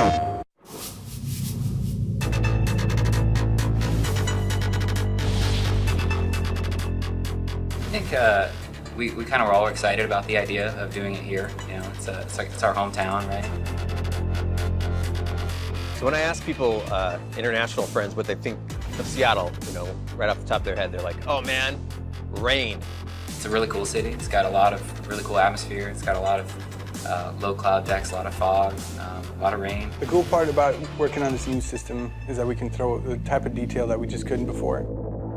I think we kind of were all excited about the idea of doing it here. You know, it's our hometown, right? So when I ask people, international friends, what they think of Seattle, you know, right off the top of their head, they're like, oh man, rain. It's a really cool city. It's got a lot of really cool atmosphere. It's got a lot of low cloud decks, a lot of fog, a lot of rain. The cool part about working on this new system is that we can throw the type of detail that we just couldn't before.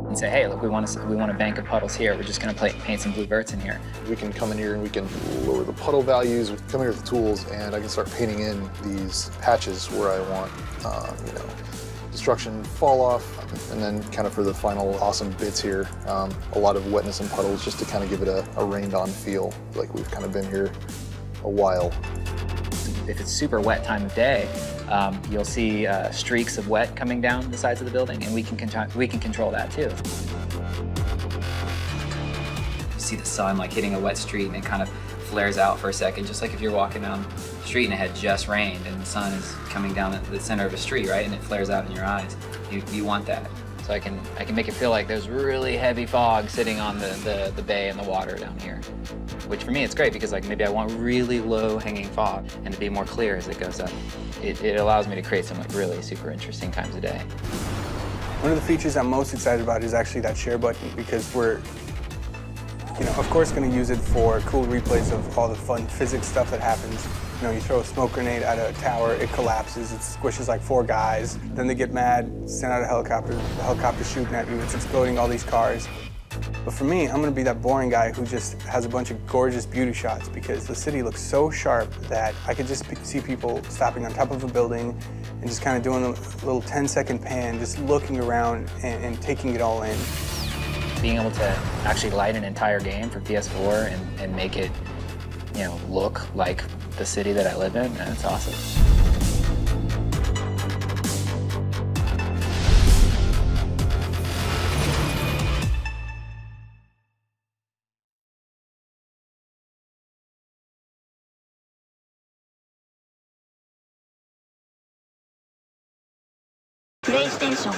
And say, hey, look, we want a bank of puddles here. We're just going to paint some blue verts in here. We can come in here and we can lower the puddle values. We can come here with the tools, and I can start painting in these patches where I want, you know, destruction, fall off, and then kind of for the final awesome bits here, a lot of wetness and puddles just to kind of give it a rained-on feel, like we've kind of been here a while. If it's super wet time of day, you'll see streaks of wet coming down the sides of the building, and we can control that too. You see the sun like hitting a wet street, and it kind of flares out for a second, just like if you're walking down the street and it had just rained, and the sun is coming down the center of a street, right, and it flares out in your eyes. You want that. So I can make it feel like there's really heavy fog sitting on the bay and the water down here. Which for me it's great because like maybe I want really low hanging fog and to be more clear as it goes up. It allows me to create some like really super interesting times of day. One of the features I'm most excited about is actually that share button, because we're, you know, of course going to use it for cool replays of all the fun physics stuff that happens. You know, you throw a smoke grenade at a tower, it collapses, it squishes like 4 guys. Then they get mad, send out a helicopter, the helicopter's shooting at you, it's exploding all these cars. But for me, I'm gonna be that boring guy who just has a bunch of gorgeous beauty shots, because the city looks so sharp that I could just see people stopping on top of a building and just kind of doing a little 10-second pan, just looking around and taking it all in. Being able to actually light an entire game for PS4 and make it, you know, look like the city that I live in, that's awesome. PlayStation